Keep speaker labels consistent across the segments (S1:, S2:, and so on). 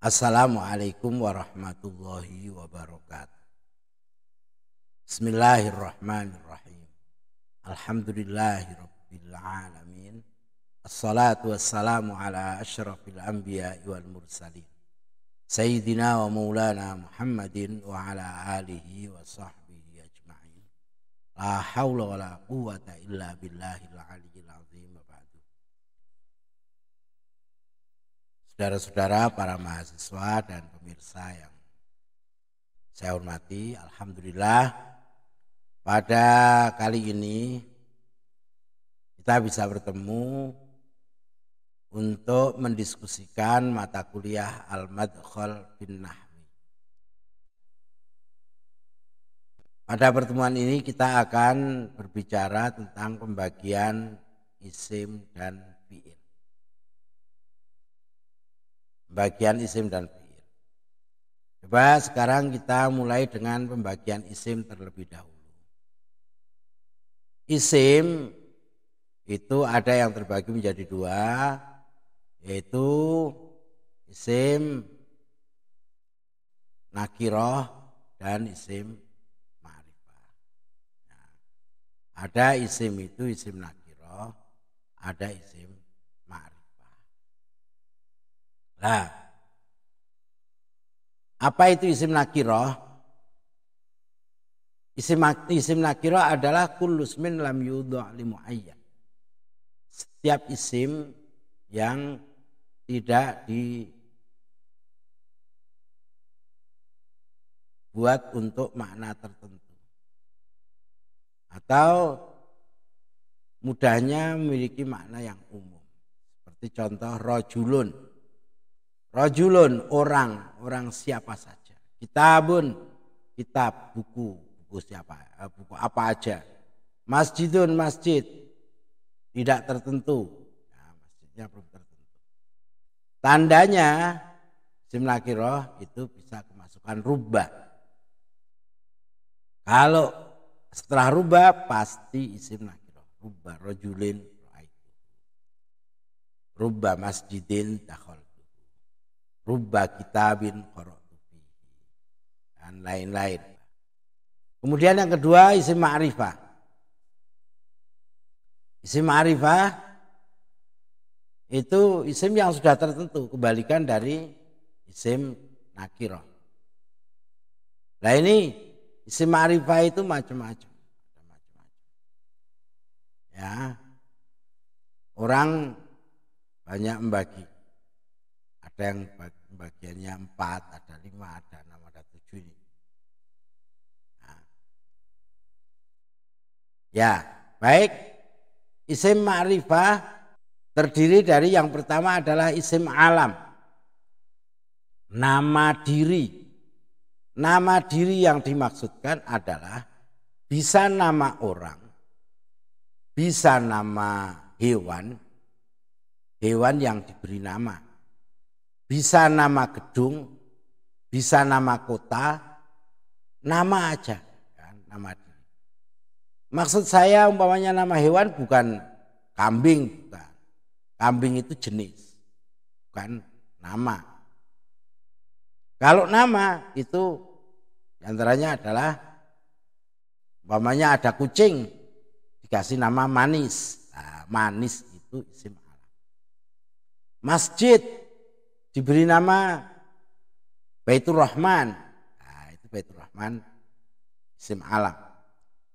S1: Assalamualaikum warahmatullahi wabarakatuh. Bismillahirrahmanirrahim. Alhamdulillahi rabbil alamin. Assalatu wassalamu ala asyrafil anbiya'i wal mursalin. Sayyidina wa maulana Muhammadin wa ala alihi wa sahbihi ajma'in. La hawla wa la quwwata illa billahil aliyyil azim. Saudara-saudara, para mahasiswa dan pemirsa yang saya hormati, alhamdulillah pada kali ini kita bisa bertemu untuk mendiskusikan mata kuliah Al-Madkhal bin Nahwi. Pada pertemuan ini kita akan berbicara tentang pembagian isim dan fi'il. Pembagian isim dan fi'il. Coba sekarang kita mulai dengan pembagian isim terlebih dahulu. Isim itu ada yang terbagi menjadi dua, yaitu isim nakiroh dan isim ma'rifah. Nah, ada isim itu isim nakiroh, ada isim ma'rifah. Nah, apa itu isim nakiroh? Isim nakiroh adalah kullu ismin lam yudha' li muayyan. Setiap isim yang tidak dibuat untuk makna tertentu, atau mudahnya memiliki makna yang umum. Seperti contoh rojulun. Rajulun, orang siapa saja. Kitabun, kitab, buku siapa, buku apa aja. Masjidun, masjid, tidak tertentu. Nah, masjidnya belum tertentu. Tandanya isim nakiroh itu bisa kemasukan rubah. Kalau setelah rubah pasti isim nakiroh. Rubah rajulin, rubah masjidin dakhal. Rubba kitabin qara'tu fihi dan lain-lain. Kemudian yang kedua isim ma'rifah. Isim ma'rifah itu isim yang sudah tertentu, kebalikan dari isim nakirah. Nah ini isim ma'rifah itu macam-macam. Ya. Orang banyak membagi. Ada yang bagiannya 4, ada 5, ada 6, ada 7 ini. Nah. Ya, baik. Isim ma'rifah terdiri dari yang pertama adalah isim alam. Nama diri. Nama diri yang dimaksudkan adalah bisa nama orang, bisa nama hewan yang diberi nama. Bisa nama gedung, bisa nama kota, nama aja, kan, nama diri. Maksud saya umpamanya nama hewan bukan kambing, bukan. Kambing itu jenis, bukan nama. Kalau nama itu antaranya adalah umpamanya ada kucing, dikasih nama manis. Nah, manis itu isim alam. Masjid diberi nama Baitur Rahman. Nah, itu Baitur Rahman isim alam.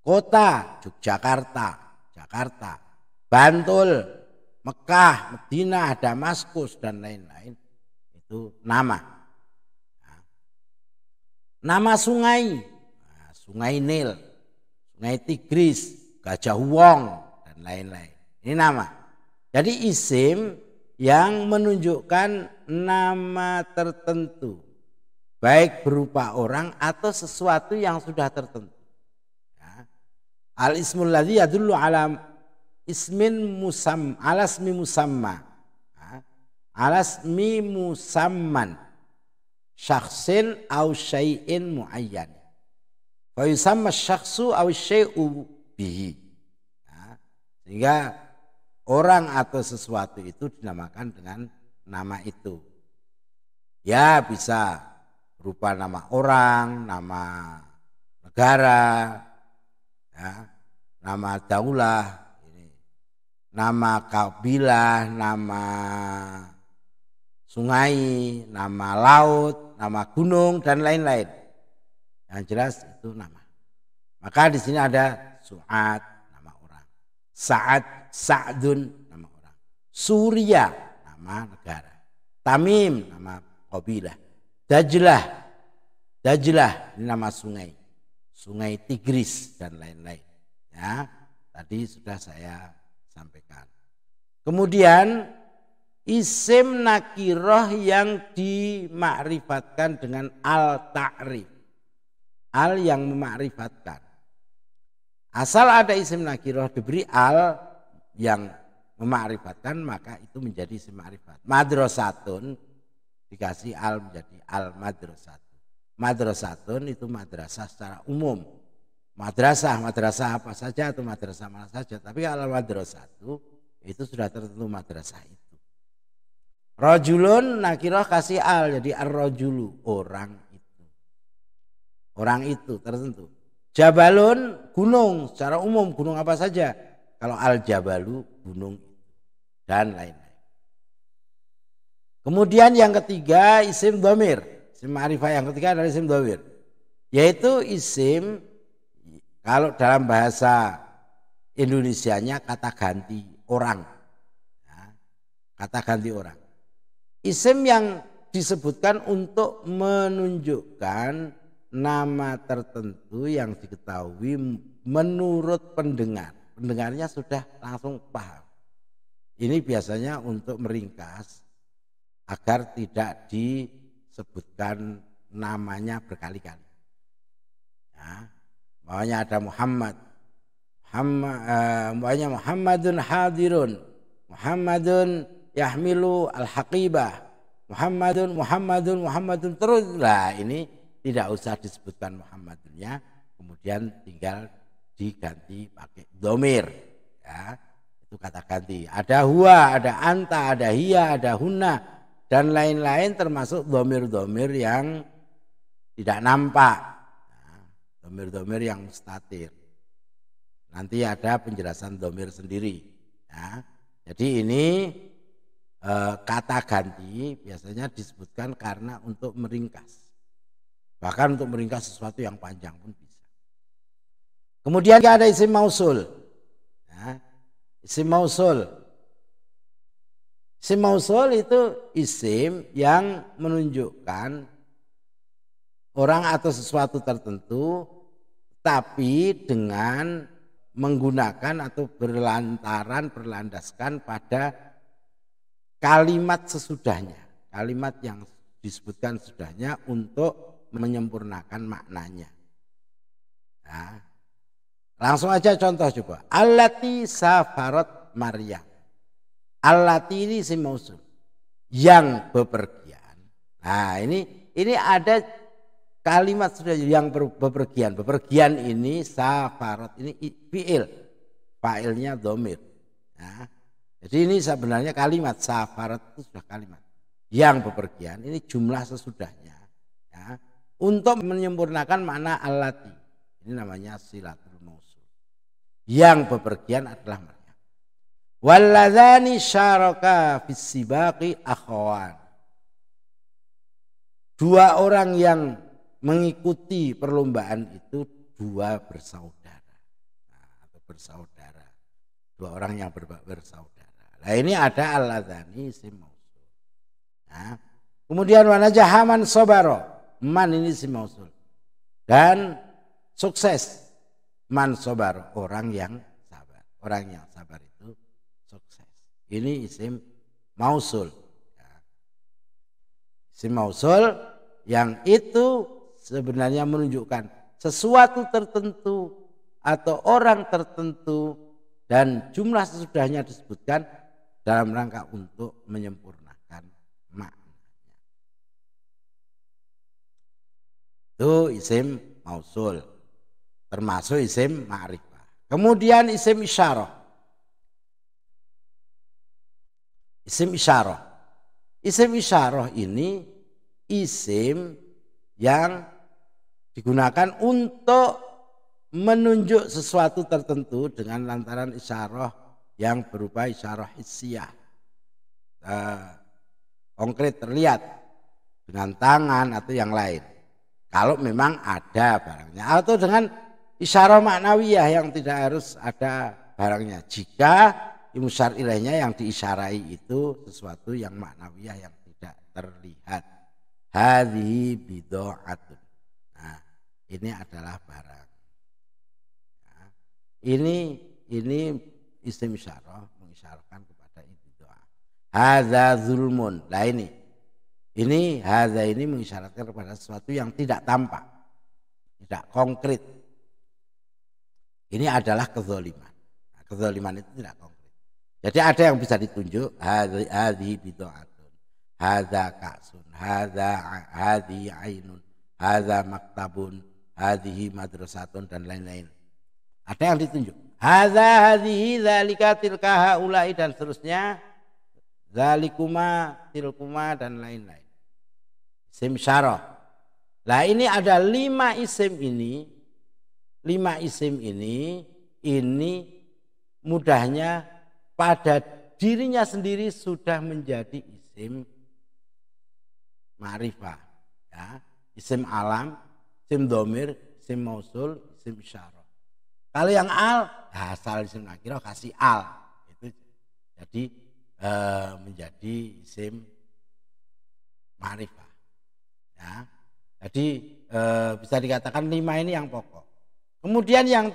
S1: Kota Yogyakarta, Jakarta, Bantul, Mekah, Madinah, Damaskus dan lain-lain. Itu nama. Nah, nama sungai. Nah, Sungai Nil, Sungai Tigris, Gajah Wong dan lain-lain. Ini nama. Jadi isim yang menunjukkan nama tertentu, baik berupa orang atau sesuatu yang sudah tertentu. Ya. Al-ismul ladzi yadullu ala ismin alasmi musamma. Ya. Alasmi musamman syakhsin au syai'in muayyan. Fa yusamma syakhsu au syai'u bihi. Ya. Sehingga orang atau sesuatu itu dinamakan dengan nama itu. Ya bisa berupa nama orang, nama negara, ya, nama daulah, nama kabilah, nama sungai, nama laut, nama gunung dan lain-lain. Yang jelas itu nama. Maka di sini ada Su'ad, nama orang. Sa'ad, Sa'dun, nama orang. Surya, nama negara. Tamim, nama kabilah. Dajlah, Dajlah, ini nama sungai. Sungai Tigris dan lain-lain. Ya, tadi sudah saya sampaikan. Kemudian isim nakiroh yang dimakrifatkan dengan al-ta'rif. Al yang memakrifatkan. Asal ada isim nakiroh diberi al yang memakrifatkan, maka itu menjadi isim makrifat. Madrasatun dikasih al menjadi al madrasatun. Madrasatun itu madrasah secara umum. Madrasah apa saja atau madrasah mana saja. Tapi al madrasatu itu sudah tertentu madrasah itu. Rajulun nakiroh kasih al jadi ar-rajulu, orang itu. Orang itu tertentu. Jabalun gunung secara umum, gunung apa saja. Kalau al-jabalu gunung dan lain-lain. Kemudian yang ketiga isim dhamir. Isim ma'rifah yang ketiga adalah isim dhamir. Yaitu isim kalau dalam bahasa Indonesianya kata ganti orang. Ya, kata ganti orang. Isim yang disebutkan untuk menunjukkan nama tertentu yang diketahui menurut pendengar. Pendengarnya sudah langsung paham. Ini biasanya untuk meringkas agar tidak disebutkan namanya berkali-kali. Ya, makanya ada Muhammad. Makanya Muhammadun hadirun. Muhammadun yahmilu al-haqibah. Muhammadun terus. Lah ini tidak usah disebutkan Muhammadnya, kemudian tinggal diganti pakai dhamir. Ya, itu kata ganti. Ada huwa, ada anta, ada hiya, ada hunna dan lain-lain termasuk dhamir-dhamir yang tidak nampak. Dhamir-dhamir yang mustatir. Nanti ada penjelasan dhamir sendiri. Ya, jadi ini kata ganti biasanya disebutkan karena untuk meringkas. Bahkan untuk meringkas sesuatu yang panjang pun bisa. Kemudian ada isim mausul. Ya, isim mausul. Isim mausul itu isim yang menunjukkan orang atau sesuatu tertentu tapi dengan menggunakan atau berlandaskan pada kalimat sesudahnya. Kalimat yang disebutkan sesudahnya untuk menyempurnakan maknanya. Nah, langsung aja contoh coba. Allati safarat Maryam. Allati ini isim mausul yang bepergian. Nah, ini ada kalimat sudah yang bepergian. Bepergian ini safarat ini fiil. Fa'ilnya dhamir. Nah, jadi ini sebenarnya kalimat safarat itu sudah kalimat. Yang bepergian ini jumlah sesudahnya. Ya, untuk menyempurnakan makna allati. Ini namanya silatul mausul. Yang bepergian adalah Maryam. Walladzani syaraka fis sibaqi akhawan. Dua orang yang mengikuti perlombaan itu dua bersaudara. Nah, atau bersaudara. Dua orang yang bersaudara. Nah, ini ada alladzani isim mausul. Nah, kemudian wanajahaman sobaro. Man ini isim mausul. Dan sukses. Man sobar, orang yang sabar. Orang yang sabar itu sukses. Ini isim mausul. Isim mausul yang itu sebenarnya menunjukkan sesuatu tertentu atau orang tertentu dan jumlah sesudahnya disebutkan dalam rangka untuk menyempurnakan maknanya. Itu isim mausul, termasuk isim ma'rifah. Kemudian isim isyarah. Isim isyarah. Isim isyarah ini isim yang digunakan untuk menunjuk sesuatu tertentu dengan lantaran isyarah yang berupa isyarah hissiyah. Konkret terlihat dengan tangan atau yang lain. Kalau memang ada barangnya, atau dengan isyarah maknawiyah yang tidak harus ada barangnya. Jika musyar ilaihnya yang diisyarai itu sesuatu yang maknawiyah yang tidak terlihat. Hadhihi bid'atun. Nah, ini adalah barang. Nah, ini isim isyarah mengisyaratkan kepada bid'ah. Hadza zulmun. Lah ini hadza ini mengisyaratkan kepada sesuatu yang tidak tampak, tidak konkret. Ini adalah kezaliman. Nah, kezaliman itu tidak konkret. Jadi ada yang bisa ditunjuk, hadhihi bid'atun, hadza ka'sun, hadhihi ainun, hadza maktabun, hadhihi madrasatun dan lain-lain. Ada yang ditunjuk. Hadhihi, dzalika, tilka, haula'i dan seterusnya. Zalikuma, tilkuma dan lain-lain. Isim isyarah. Nah, ini ada 5 isim ini. 5 isim ini mudahnya pada dirinya sendiri sudah menjadi isim ma'rifah, ya. Isim alam, isim dhamir, isim mausul, isim isyarah. Kalau yang al, asal isim nakirah kasih al, itu jadi menjadi isim ma'rifah, ya. Jadi bisa dikatakan 5 ini yang pokok. Kemudian yang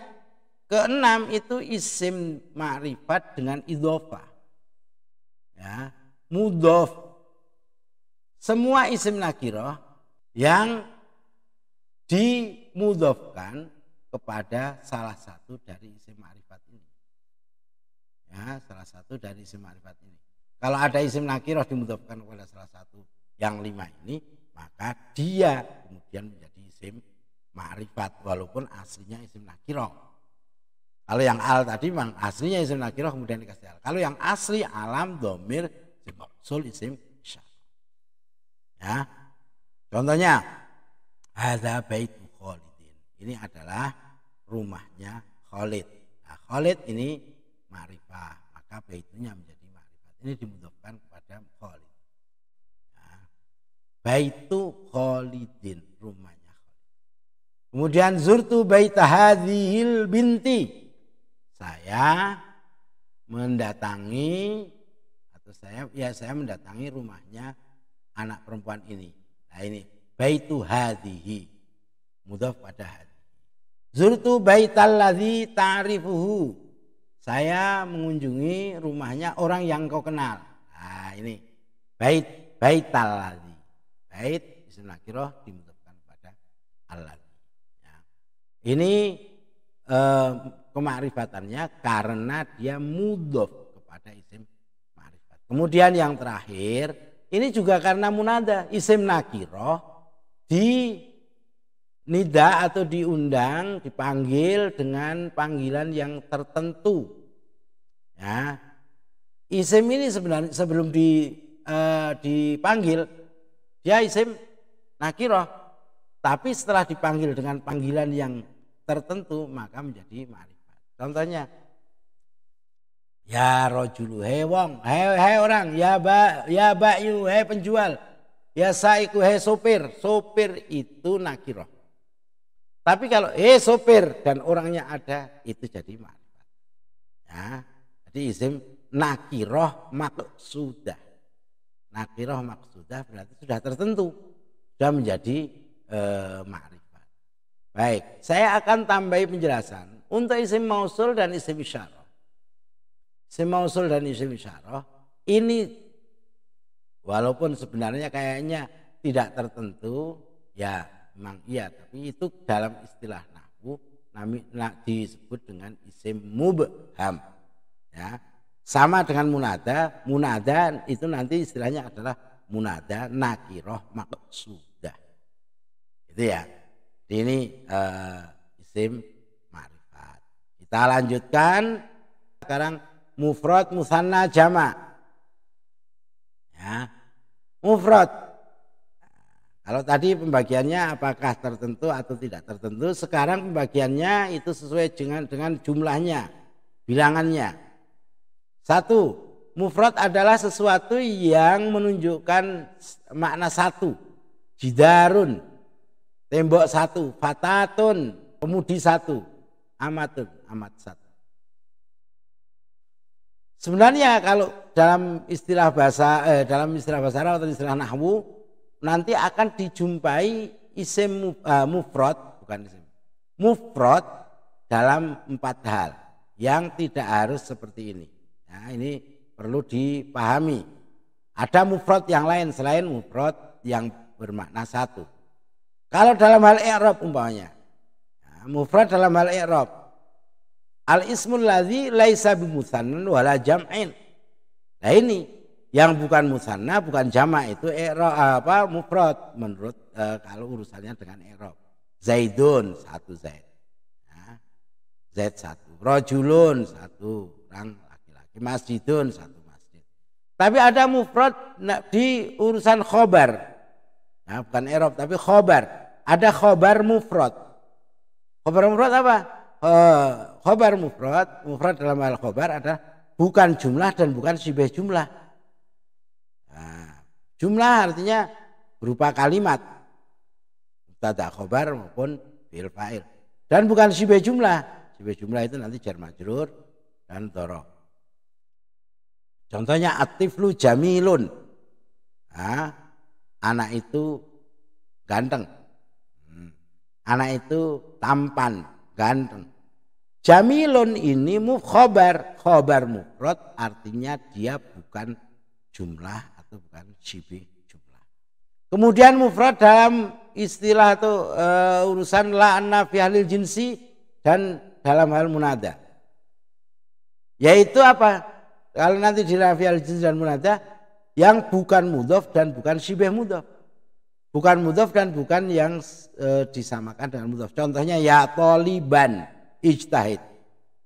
S1: keenam itu isim ma'rifat dengan idhofah, ya, mudhof. Semua isim nakirah yang dimudhofkan kepada salah satu dari isim ma'rifat ini. Ya, salah satu dari isim ma'rifat ini. Kalau ada isim nakirah dimudhofkan kepada salah satu yang 5 ini, maka dia kemudian menjadi isim ma'rifat walaupun aslinya isim nakirah. Kalau yang al tadi memang aslinya isim nakirah kemudian dikasih al. Kalau yang asli alam, dhamir, isim mausul, isim isyarah. Ya. Contohnya hadza baitu Khalidin. Ini adalah rumahnya Khalid. Nah, Khalid ini ma'rifah, maka baitunya menjadi ma'rifat. Ini dimudhofkan kepada Khalid. Nah, baitu Khalidin, rumahnya Khalid. Kemudian zurtu baita hadhil binti. Saya mendatangi atau saya mendatangi rumahnya anak perempuan ini. Nah, ini baitu hadhihi, mudhaf pada hadhi. Zurtu baital ladzi ta'rifuhu. Saya mengunjungi rumahnya orang yang kau kenal. Nah, ini baital ladzi. Bait isim nakirah dimudhafkan pada alladzi. Ya. Ini kemakrifatannya karena dia mudhof kepada isim makrifat. Kemudian yang terakhir, ini juga karena munada, isim nakirah di nida atau diundang, dipanggil dengan panggilan yang tertentu. Ya. Isim ini sebenarnya sebelum dipanggil dia isim nakirah, tapi setelah dipanggil dengan panggilan yang tertentu maka menjadi ma'rifat. Contohnya ya rajulu, hei wong, hei orang, ya ba'yu, hei penjual, ya saiku, hei sopir. Sopir itu nakirah. Tapi kalau sopir dan orangnya ada, itu jadi ma'rifat. Ya, jadi isim nakirah maqsudah. Nakirah maqsudah berarti sudah tertentu, sudah menjadi ma'rifat. Baik, saya akan tambahi penjelasan untuk isim mausul dan isim isyarah. Isim mausul dan isim isyarah ini walaupun sebenarnya kayaknya tidak tertentu, ya memang iya, tapi itu dalam istilah nahwu disebut dengan isim mubham. Ya, sama dengan munada. Munada itu nanti istilahnya adalah munada nakirah maqsudah. Itu ya. Ini isim ma'rifat. Kita lanjutkan sekarang mufrad, musanna, jamak. Ya, mufrad. Kalau tadi pembagiannya apakah tertentu atau tidak tertentu, sekarang pembagiannya itu sesuai dengan jumlahnya, bilangannya. Satu, mufrad adalah sesuatu yang menunjukkan makna satu. Jidarun, tembok satu, fatatun, pemudi satu, amatun, amat satu. Sebenarnya kalau dalam istilah bahasa Arab atau istilah nahwu nanti akan dijumpai isim mufrad, bukan isim mufrad dalam 4 hal yang tidak harus seperti ini. Nah, ini perlu dipahami. Ada mufrad yang lain selain mufrad yang bermakna satu. Kalau dalam hal i'rab umpamanya, mufrad dalam hal i'rab, al-ismul ladzi laisa bimusannan wala jam'in. Nah ini yang bukan musanna, bukan jamak itu i'rab mufrad menurut kalau urusannya dengan i'rab. Zaidun, satu Zaid. Nah, Zaid satu. Rajulun, satu orang laki-laki. Masjidun, satu masjid. Tapi ada mufrad di urusan khobar. Nah, bukan i'rab tapi khobar. Ada khobar mufrad. Khobar mufrad apa? Khobar mufrad dalam hal khobar adalah bukan jumlah dan bukan syibeh jumlah. Nah, jumlah artinya berupa kalimat mubtada khobar maupun fi'il fa'il, dan bukan syibeh jumlah. Syibeh jumlah itu nanti jar majrur dan dhorof. Contohnya at-tiflu jamilun. Nah, anak itu ganteng. Anak itu tampan, ganteng. Jamilun ini khobar mufrad artinya dia bukan jumlah atau bukan syibih jumlah. Kemudian mufrad dalam istilah itu urusan la'anna fi halil jinsi dan dalam hal munada. Yaitu apa? Kalau nanti di fi halil jinsi dan munada yang bukan mudhof dan bukan syibih mudhof. Bukan mudhof dan bukan yang disamakan dengan mudhof. Contohnya ya taliban ijtahid.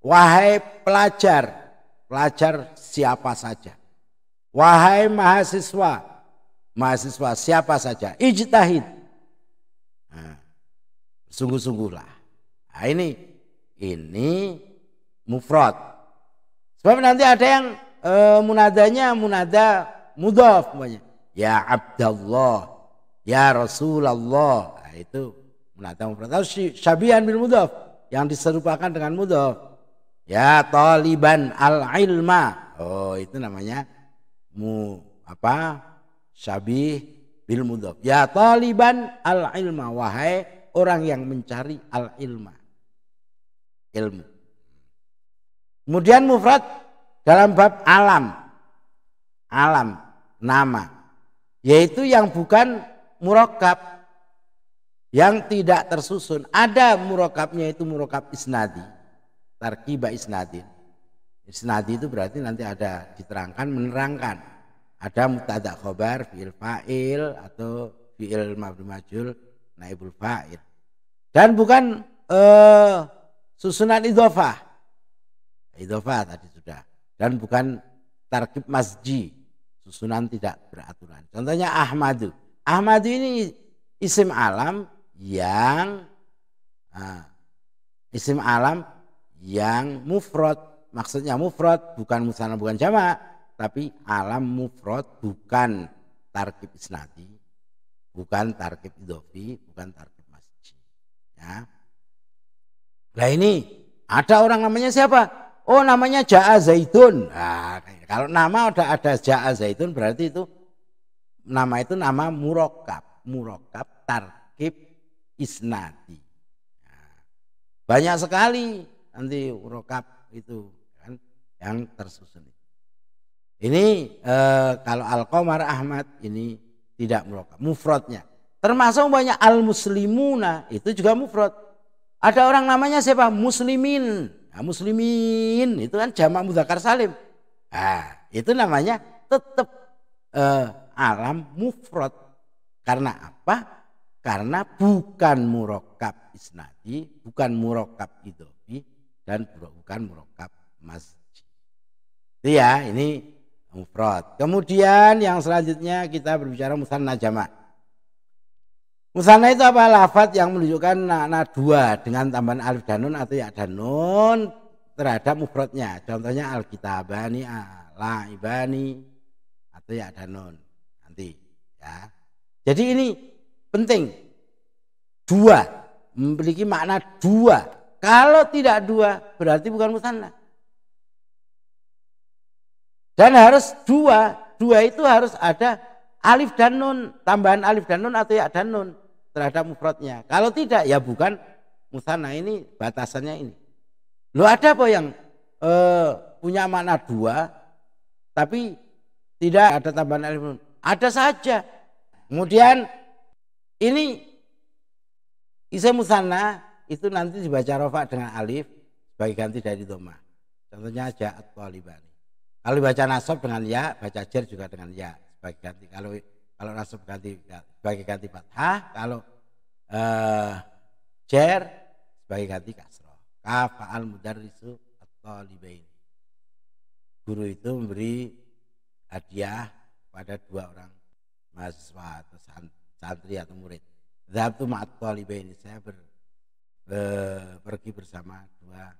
S1: Wahai pelajar, pelajar siapa saja. Wahai mahasiswa, mahasiswa siapa saja. Ijtahid. Nah, sungguh-sungguhlah. Nah, ini mufrad. Sebab nanti ada yang munadanya munada mudhof namanya. Ya Abdallah, ya Rasulullah. Nah, itu munada mufrad. Atau syabihan bil mudhof yang diserupakan dengan mudhof. Ya taliban al-ilma. Oh, itu namanya syabih bil mudhof. Ya taliban al-ilma, wahai orang yang mencari al-ilma, ilmu. Kemudian mufrad dalam bab alam, nama, yaitu yang bukan murakkab, yang tidak tersusun. Ada murakkabnya, itu murakkab isnadi, tarkibah isnadin. Isnadi itu berarti nanti ada diterangkan, menerangkan. Ada mubtada khobar, fi'il fa'il atau fi'il maf'ul majhul, naibul fa'il. Dan bukan susunan idhofah. Idhofah tadi sudah. Dan bukan tarkib masji, susunan tidak beraturan. Contohnya Ahmadu. Ahmadu ini isim alam yang mufrad. Maksudnya mufrad bukan musanna, bukan jamak, tapi alam mufrad, bukan tarkib isnadi, bukan tarkib idhofi, bukan tarkib masji. Ya. Nah ini ada orang namanya siapa? Oh, namanya Ja'a Zaidun. Nah, kalau nama udah ada Ja'a Zaidun berarti itu nama murakkab tarkib isnadi. Nah, banyak sekali nanti murakkab itu kan yang tersusun. Ini kalau Al-Qamar Ahmad ini tidak murakkab, mufradnya. Termasuk banyak al-muslimuna itu juga mufrad. Ada orang namanya siapa? Muslimin. Nah, muslimin itu kan jamak mudzakkar salim. Nah, itu namanya tetap alam mufrad. Karena apa? Karena bukan murakkab isnadi, bukan murakkab idhofi, dan bukan murakkab masji. Itu ya, ini mufrad. Kemudian yang selanjutnya kita berbicara musanna jamak. Musanna itu apa? Lafadz yang menunjukkan makna dua dengan tambahan alif dan nun atau ya dan nun terhadap mufradnya. Contohnya alkitabani, laibani atau ya dan nun nanti ya. Jadi ini penting, dua memiliki makna dua. Kalau tidak dua berarti bukan musanna. Dan harus dua itu harus ada alif dan nun, tambahan alif dan nun atau ya dan nun terhadap mufradnya. Kalau tidak ya bukan musanna. Ini batasannya ini. Lo ada apa yang punya makna dua tapi tidak ada tambahan alif nun? Ada saja. Kemudian ini isim musanna itu nanti dibaca rafa dengan alif sebagai ganti dari dhammah. Contohnya ja'at thalibani. Kalau dibaca nasab dengan ya, baca jar juga dengan ya sebagai ganti. Kalau nasab ganti sebagai ganti fathah, kalau jar sebagai ganti kasrah. Kafa'al mudarrisu at-talibain. Guru itu memberi hadiah pada dua orang mahasiswa atau santri atau murid. Dzhabtu ma'at talibain. Saya pergi bersama dua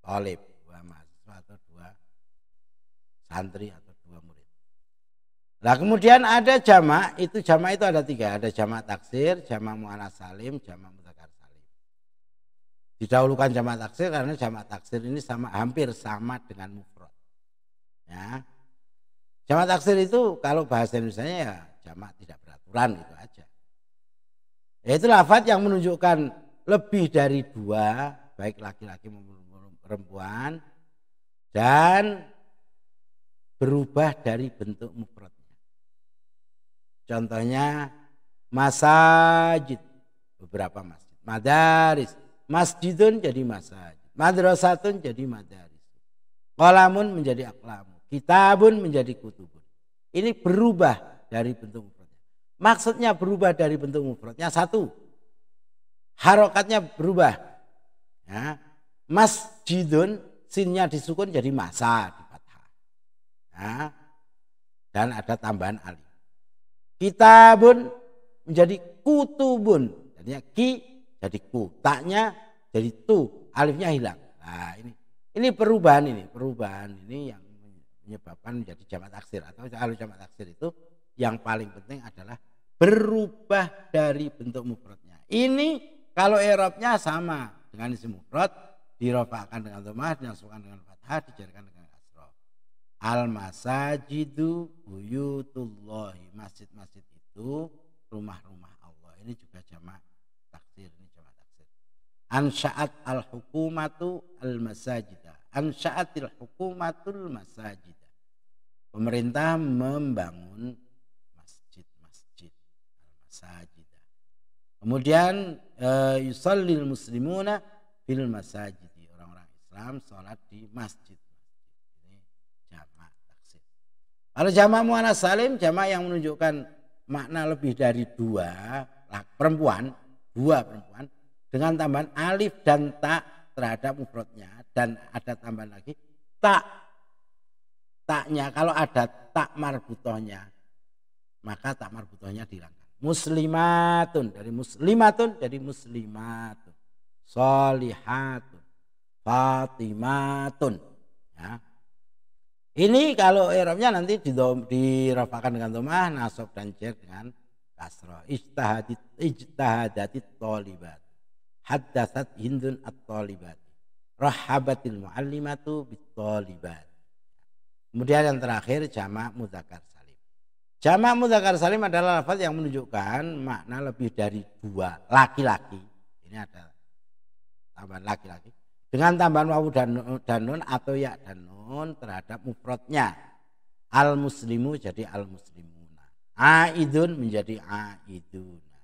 S1: talib, dua mahasiswa atau dua santri atau dua murid. Nah kemudian ada jamak, itu ada tiga, ada jamak taksir, jamak muannats salim, jamak mudzakkar salim. Didahulukan jamak taksir karena jamak taksir ini hampir sama dengan mufrad. Ya. Jamak taksir itu kalau bahasa Indonesianya ya jamak tidak beraturan itu aja. Yaitu lafadz yang menunjukkan lebih dari dua, baik laki-laki maupun perempuan, dan berubah dari bentuk mufradnya. Contohnya masajid, beberapa masjid. Madaris, masjidun jadi masajid. Madrasatun jadi madaris. Qalamun menjadi aqlamun. Kitabun menjadi kutubun. Ini berubah dari bentuk mufradnya. Maksudnya berubah dari bentuk mufradnya satu, harokatnya berubah. Ya. Masjidun, sinnya disukun jadi masa. Nah, dan ada tambahan alif. Kitabun menjadi kutubun. Jadinya ki jadi ku. Taknya jadi tu. Alifnya hilang. Nah, ini perubahan ini yang menyebabkan menjadi jamak taksir. Atau kalau jamak taksir itu yang paling penting adalah berubah dari bentuk mufradnya. Ini kalau i'rabnya sama dengan isim mufrad, dirafa'kan dengan dhammah, dinasabkan dengan fathah, dijarkan dengan al-masajidu buyutullahi. Masjid-masjid itu rumah-rumah Allah. Ini juga jamak taksir. Ini jamak taksir. Ansya'at al-hukumatu al-masajida. Ansya'atil hukumatul masajida. Pemerintah membangun masjid-masjid. Al-masajida. Kemudian yusallil muslimuna fil masajidi. Orang-orang Islam sholat di masjid. Kalau jamak muannats salim, jamak yang menunjukkan makna lebih dari dua perempuan dengan tambahan alif dan tak terhadap mufradnya, dan ada tambahan lagi taknya kalau ada tak marbutohnya maka tak marbutohnya dihilangkan. Muslimatun dari muslimatun jadi muslimatun, sholihatun, fatimatun. Ya. Ini kalau i'rabnya nanti dirafa'kan dengan dhammah, nasab dan jar dengan kasrah. Ijtahadatit thalibat. Haddatsat Hindun at-thalibat. Rahabatil muallimatu bit-thalibat. Kemudian yang terakhir jamak mudzakkar salim. Jamak mudzakkar salim adalah lafaz yang menunjukkan makna lebih dari dua, laki-laki. Ini ada tambahan laki-laki. Dengan tambahan wawu dan nun atau ya dan nun terhadap mufradnya. Al-muslimu jadi al-muslimuna. Aidun menjadi aiduna.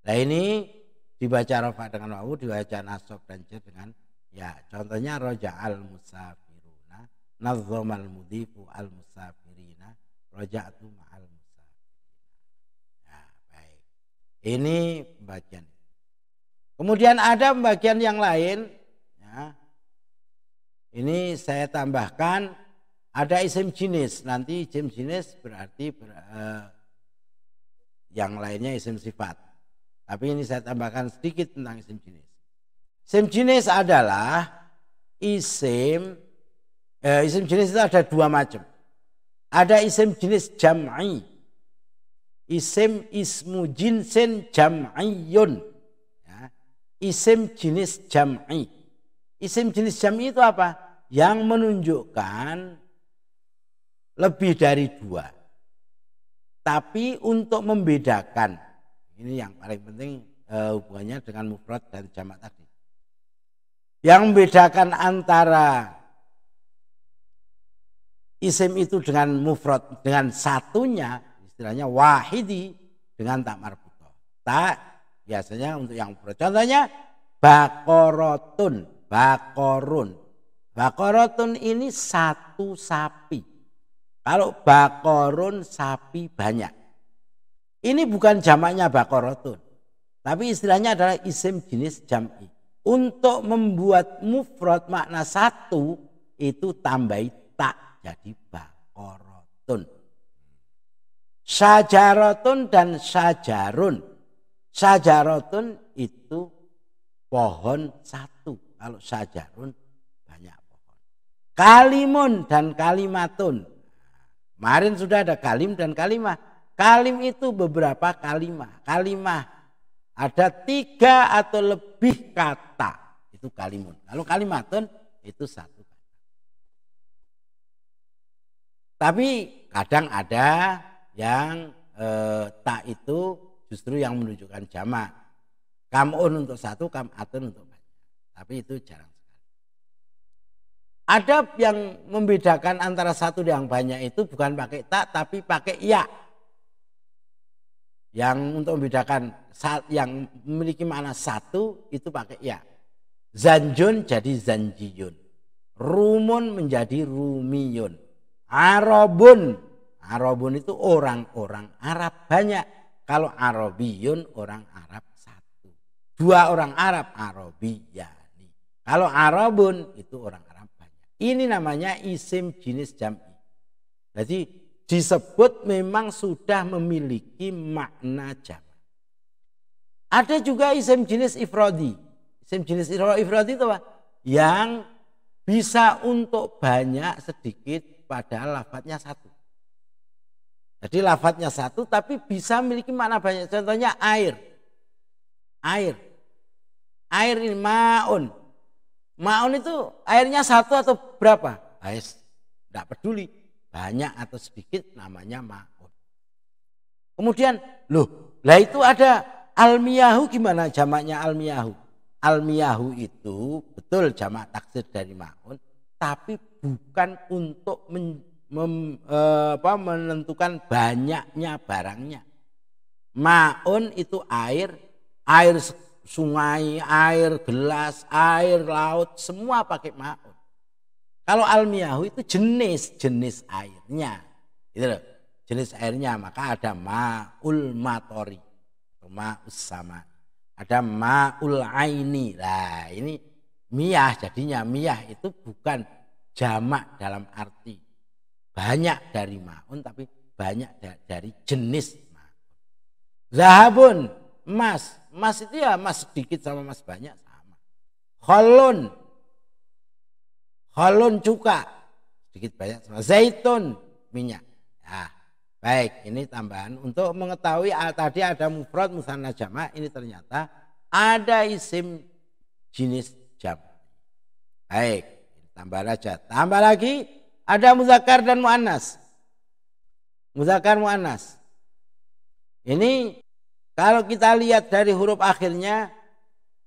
S1: Nah ini dibaca rafa dengan wawu, dibaca nasab dan jar dengan ya. Contohnya roja'al musafiruna, nazzamal mudifu al-musafirina, roja'atu ma'al musafirina. Ya, baik. Ini pembagian. Kemudian ada pembagian yang lain. Ini saya tambahkan ada isim jenis. Nanti isim jenis berarti yang lainnya isim sifat. Tapi ini saya tambahkan sedikit tentang isim jenis. Isim jenis adalah isim jenis itu ada dua macam. Ada isim jenis jam'i. Ismu jinsin jam'iyun. Ya. Isim jenis jam'i. Isim jenis jam'i itu apa? Yang menunjukkan lebih dari dua. Tapi untuk membedakan, ini yang paling penting hubungannya dengan mufrad dan jamak tadi. Yang membedakan antara isim itu dengan mufrad, dengan satunya, istilahnya wahidi dengan tak marbutoh. Tak biasanya untuk yang mufrad. Contohnya bakorotun, bakorun. Bakorotun ini satu sapi. Kalau bakorun sapi banyak. Ini bukan jamaknya bakorotun. Tapi istilahnya adalah isim jenis jam'i. Untuk membuat mufrad makna satu itu tambahi tak jadi bakorotun. Syajarotun dan syajarun. Syajarotun itu pohon satu. Kalau syajarun banyak pohon. Kalimun dan kalimatun. Kemarin sudah ada kalim dan kalimah. Kalim itu beberapa kalimah. Kalimah ada 3 atau lebih kata. Itu kalimun. Kalau kalimatun itu satu kata. Tapi kadang ada yang tak itu justru yang menunjukkan jamak. Kam'un untuk satu, kam'atun untuk banyak. Tapi itu jarang. Ada yang membedakan antara satu dan banyak itu bukan pakai tak tapi pakai ya. Yang untuk membedakan yang memiliki makna satu itu pakai ya. Zanjun jadi zanjiyun. Rumun menjadi rumiyun. Arabun. Arabun itu orang-orang Arab banyak. Kalau Arabiyun orang Arab satu. 2 orang Arab Arabiyani. Kalau Arabun itu orang Arab. Ini namanya isim jenis jam'i. Jadi disebut memang sudah memiliki makna jamak. Ada juga isim jenis ifradi. Isim jenis ifradi itu apa? Yang bisa untuk banyak sedikit padahal lafadznya satu. Jadi lafadznya satu tapi bisa memiliki makna banyak. Contohnya air. Air. Air ini ma'un. Ma'un itu airnya satu atau berapa? Tidak peduli. Banyak atau sedikit namanya ma'un. Kemudian, lah itu ada almiyahu gimana jamaknya almiyahu? Almiyahu itu betul jamak taksir dari ma'un. Tapi bukan untuk menentukan banyaknya barangnya. Ma'un itu air sungai, air gelas, air laut, semua pakai ma'un. Kalau almiyahu itu jenis airnya. Gitu loh. Jenis airnya, maka ada ma'ul matori, ma'us sama. Ada ma'ul aini. Nah, ini miyah jadinya. Miyah itu bukan jamak dalam arti banyak dari ma'un tapi banyak dari jenis ma'un. Zahabun, emas. Emas itu ya emas sedikit sama emas banyak sama. Kholun cuka sedikit banyak sama. Zaitun minyak. Nah, baik ini tambahan untuk mengetahui tadi ada mufrad musanna jamak, ini ternyata ada isim jenis jam. Baik, tambah aja. Tambah lagi ada muzakkar dan muannas. Muzakkar muannas. Ini kalau kita lihat dari huruf akhirnya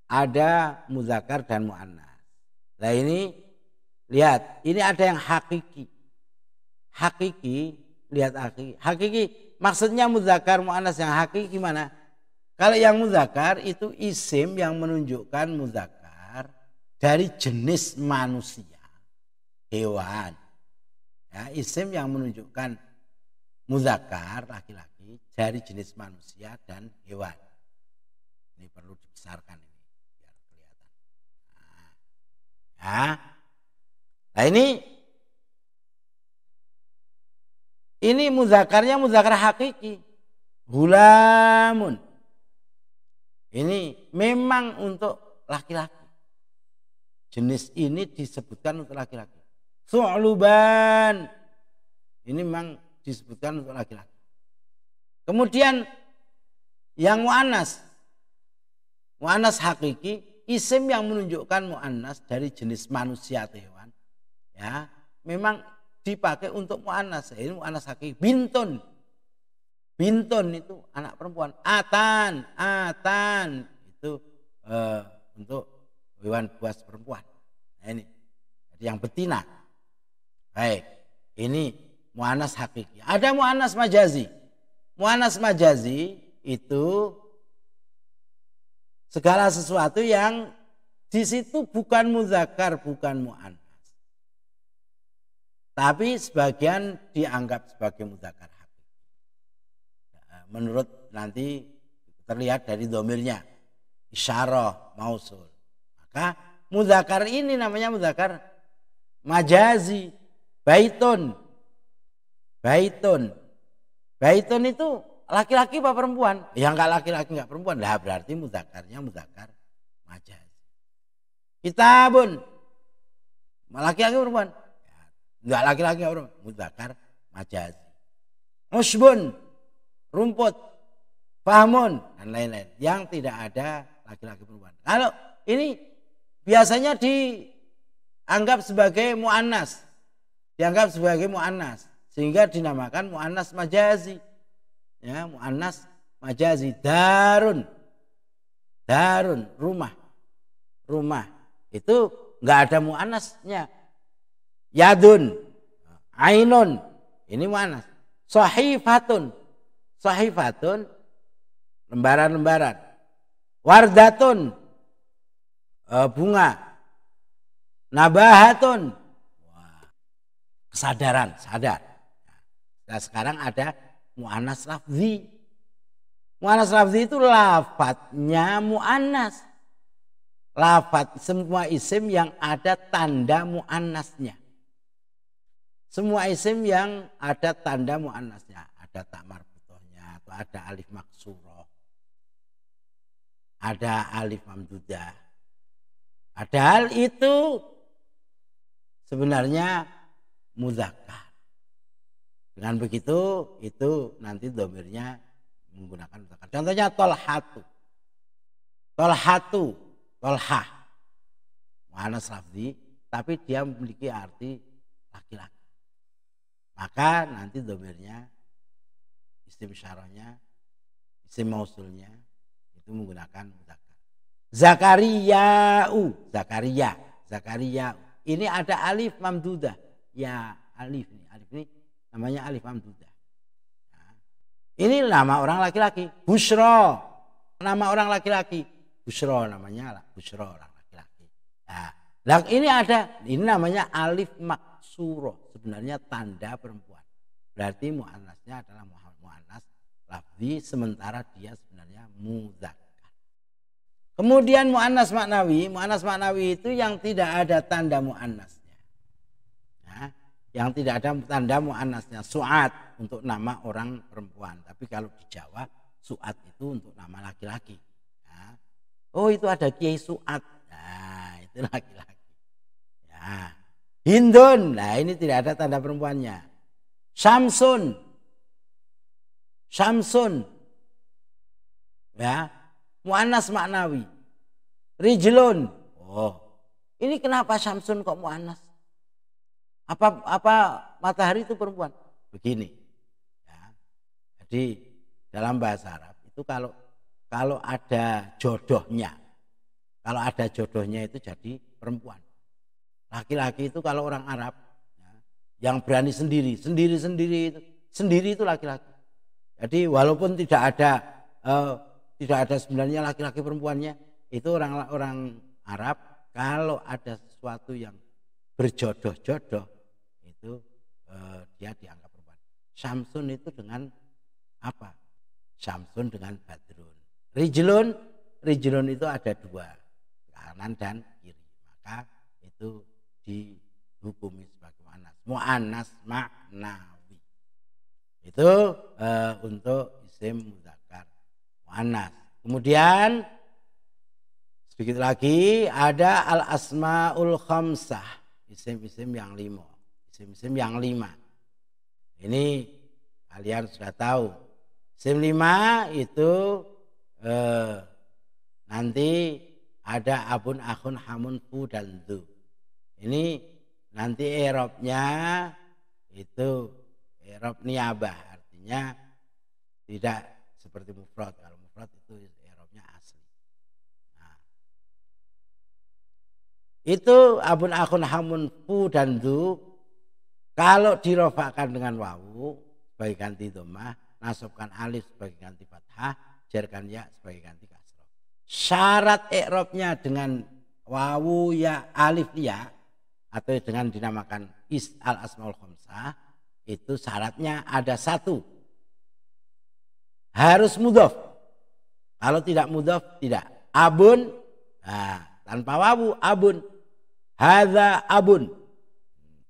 S1: ada muzakkar dan muannas. Nah ini lihat, ini ada yang hakiki. Hakiki, lihat hakiki. Hakiki maksudnya muzakkar muannas yang hakiki gimana? Kalau yang muzakkar itu isim yang menunjukkan muzakkar dari jenis manusia, hewan. Ya, isim yang menunjukkan muzakkar laki-laki dari jenis manusia dan hewan. Ini perlu dibesarkan ini biar kelihatan. Nah ini muzakkarnya muzakkar hakiki. Gulamun. Ini memang untuk laki-laki. Jenis ini disebutkan untuk laki-laki. Su'luban. Ini memang disebutkan untuk laki-laki. Kemudian yang mu'annas. Mu'annas hakiki, isim yang menunjukkan mu'annas dari jenis manusia atau hewan. Ya, memang dipakai untuk mu'annas. Ini mu'annas hakiki. Bintun. Bintun itu anak perempuan. Atan itu untuk hewan buas perempuan. Nah, ini jadi yang betina. Baik, ini mu'annas hakiki. Ada mu'annas majazi. Mu'annas majazi itu segala sesuatu yang di situ bukan muzakkar, bukan mu'annas. Tapi sebagian dianggap sebagai muzakkar. Menurut nanti terlihat dari domirnya, isyarah, mausul. Maka muzakkar ini namanya muzakkar majazi. Baitun. Baitun itu laki-laki apa perempuan? Ya enggak laki-laki enggak perempuan. Lah berarti mudzakarnya muzakkar majazi. Kitabun. Laki-laki perempuan? Enggak laki-laki enggak perempuan. Mudzakkar majazi. Usbun. Rumput, fahmun, dan lain-lain yang tidak ada laki-laki perempuan. Kalau ini biasanya dianggap sebagai mu'annas, sehingga dinamakan mu'annas majazi. Ya, mu'annas majazi. Darun, rumah itu nggak ada mu'annasnya. Yadun, ainun, ini mu'annas. Sahifatun, lembaran-lembaran. Wardatun, bunga. Nabahatun, kesadaran, sadar. Nah, sekarang ada mu'annas lafzi. Mu'annas lafzi itu lafadznya mu'annas. Lafadz semua isim yang ada tanda mu'annasnya. Semua isim yang ada tanda mu'annasnya. Ada tak marbutohnya, atau ada alif maksuroh, ada alif mamdudah. Padahal itu sebenarnya muzakkar. Dengan begitu itu nanti domirnya menggunakan muzakkar. Contohnya tolhah, mu'annas lafzi, tapi dia memiliki arti laki-laki. Maka nanti domirnya, isim syarahnya, isim mausulnya itu menggunakan muzakkar. Zakaria. Ini ada alif mamdudah. Ya, alif ini namanya alif mamdudah. Nah, ini nama orang laki-laki. Busyra, nama orang laki-laki. Busyra namanya Busyra orang laki-laki. Nah, ini namanya alif maksuroh. Sebenarnya tanda perempuan. Berarti mu'annasnya adalah mu'annas lafzi, sementara dia sebenarnya muzakkar. Kemudian mu'annas maknawi itu yang tidak ada tanda mu'annasnya. Nah, yang tidak ada tanda mu'annasnya. Su'ad untuk nama orang perempuan. Tapi kalau di Jawa Su'ad itu untuk nama laki-laki. Nah, oh itu ada Kiai Su'ad. Nah, itu laki-laki. Ya. Hindun. Nah, ini tidak ada tanda perempuannya. Syamsun, ya, mu'annas maknawi. Rijlun, ini kenapa Syamsun kok mu'annas? Apa matahari itu perempuan? Begini, ya. Jadi dalam bahasa Arab itu kalau ada jodohnya itu jadi perempuan. Laki-laki itu kalau orang Arab yang berani sendiri itu laki-laki. Jadi walaupun tidak ada sebenarnya laki-laki perempuannya, itu orang Arab kalau ada sesuatu yang berjodoh-jodoh itu dia dianggap perempuan. Syamsun itu dengan apa? Syamsun dengan badrun. Rijlun itu ada dua, kanan dan kiri. Maka itu dihukumi sebagai mu'annas maknawi. Itu untuk isim muannas. Kemudian sedikit lagi ada al asmaul khamsah, isim-isim yang 5. Isim-isim yang 5. Ini kalian sudah tahu. Isim 5 itu nanti ada abun, akhun, hamun, fu dan dzu. Ini nanti i'rabnya itu i'rab niyabah, artinya tidak seperti mufrad. Kalau mufrad itu i'rabnya asli. Nah, itu abun, akhun, hamun, fu dan dzu kalau dirofakkan dengan wawu sebagai ganti dhammah, nasabkan alif sebagai ganti fathah, jarkan ya sebagai ganti kasrah. Syarat i'rabnya dengan wawu ya alif ya atau dengan dinamakan al asmaul khamsah, itu syaratnya ada 1. Harus mudhaf. Kalau tidak mudhaf tidak. Abun, nah, tanpa wawu abun. Hadza abun.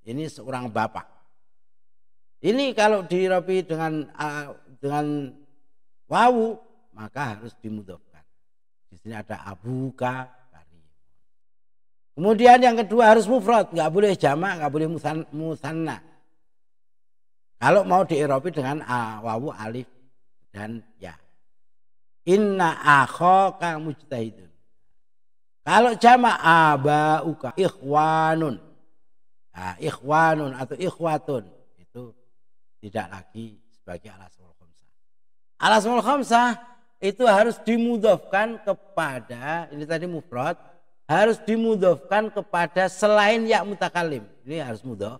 S1: Ini seorang bapak. Ini kalau dirapi dengan wawu maka harus dimudhafkan. Di sini ada abuka. Kemudian yang kedua harus mufrad, nggak boleh jamak, nggak boleh musanna. Kalau mau diirapi dengan wawu, alif dan ya. Inna akhaka mujtahidun. Kalau jamak abauka ikhwanun. Nah, ikhwanun atau ikhwatun itu tidak lagi sebagai al-asmaul khamsah. Al-asmaul khamsah itu harus dimudhafkan kepada, ini tadi mufrad, harus dimudhafkan kepada selain ya mutakallim. Ini harus mudhaf.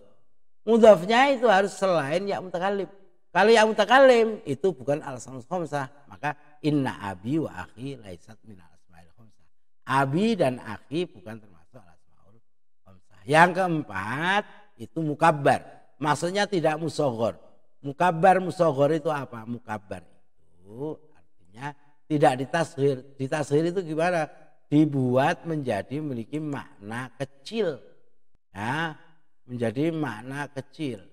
S1: Mudhafnya itu harus selain ya mutakallim. Kalau ya mutakallim itu bukan al-asmaul khamsah, maka inna abi wa akhi laisat min al-asmaul khamsah. Abi dan akhi bukan termasuk al-asmaul khamsah. Yang keempat itu mukabbar. Maksudnya tidak musaghar. Mukabbar musaghar itu apa? Mukabbar itu artinya tidak ditashghir. Ditashghir itu gimana? Dibuat menjadi memiliki makna kecil, ya, menjadi makna kecil.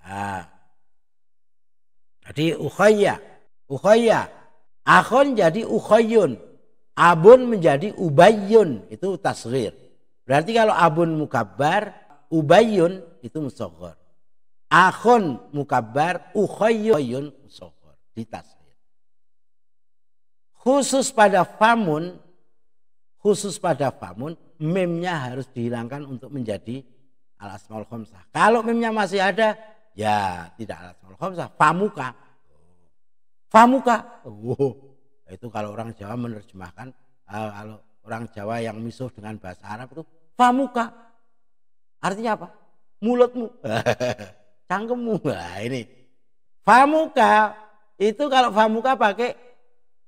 S1: Nah, jadi ukhayya, akhon jadi ukhayyun, abun menjadi ubayyun, itu tasghir. Berarti kalau abun mukabbar, ubayyun itu musaghar. Akhon mukabbar, ukhayyun musaghar, ditasghir. Khusus pada famun, memnya harus dihilangkan untuk menjadi al-asmaul khamsah. Kalau memnya masih ada, ya tidak al-asmaul khamsah. Famuka. Itu kalau orang Jawa menerjemahkan, kalau orang Jawa yang misuh dengan bahasa Arab itu famuka. Artinya apa? Mulutmu. Cangkemmu. Nah, ini. Famuka itu kalau famuka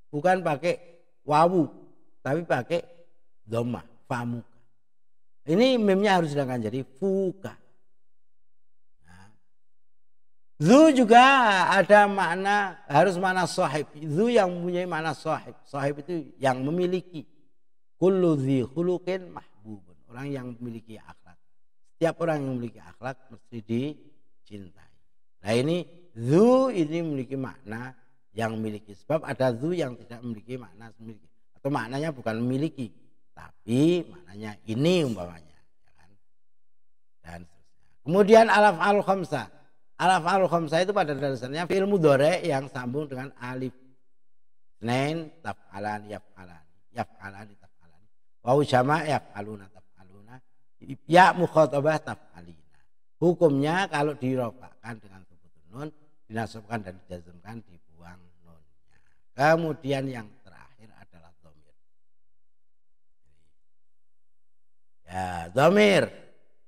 S1: bukan pakai wawu, tapi pakai dhammah, famuka. Ini memnya harus dihilangkan jadi fuka. Nah. Zu juga ada makna, harus makna sahib. Zu yang mempunyai makna sahib. Sahib itu yang memiliki. Kullu dzi khuluqin mahbubun. Orang yang memiliki akhlak. Setiap orang yang memiliki akhlak mesti dicintai. Nah ini zu ini memiliki makna yang memiliki, sebab ada zu yang tidak memiliki makna memiliki, atau maknanya bukan memiliki tapi maknanya ini umpamanya, ya kan? Dan seterusnya. Kemudian al-af'alul khamsah. Al-af'alul khamsah itu pada dasarnya fi'il mudhari yang sambung dengan alif. Nain taf'alan yaf'alan wawu jama' yaf'aluna taf'aluna, ya mukhatabah taf'alina. Hukumnya kalau dirofakkan dengan subutun nun, dinasabkan dan dijazmkan, dibuang nunnya. Kemudian yang terakhir adalah dhamir. Ya, dhamir.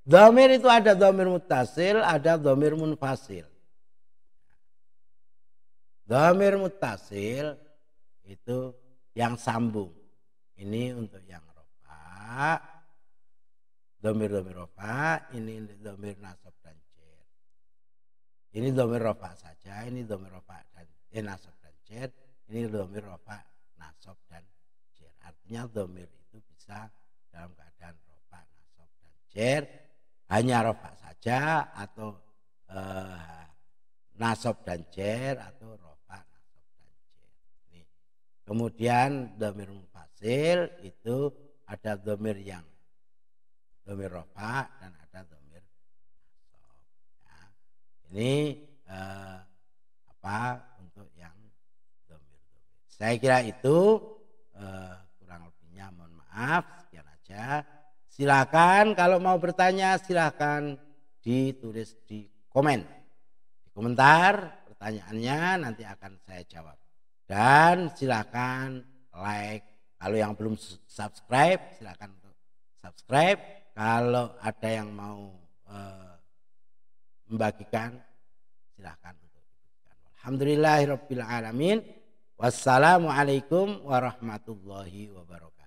S1: Dhamir itu ada dhamir muttasil, ada dhamir munfasil. Dhamir muttasil itu yang sambung. Ini untuk yang rofa. Dhamir rofa, ini dhamir nasab dan jar. Ini dhamir rofa saja, ini dhamir rofa dan nasab dan jar. Ini dhamir rofa, nasab dan jar. Artinya dhamir itu bisa dalam keadaan rofa, nasab dan jar. Hanya rofa saja atau nasab dan jar atau rofa, nasab dan jar. Kemudian dhamir munfasil itu ada dhamir yang dhamir rafa dan ada dhamir nasab. Ya. Ini untuk yang dhamir. Saya kira itu kurang lebihnya mohon maaf, sekian aja. Silakan kalau mau bertanya silakan ditulis di komen. Di komentar pertanyaannya nanti akan saya jawab. Dan silakan like. Kalau yang belum subscribe silakan untuk subscribe. Kalau ada yang mau membagikan silakan untuk dibagikan. Alhamdulillahirabbil alamin. Wassalamualaikum warahmatullahi wabarakatuh.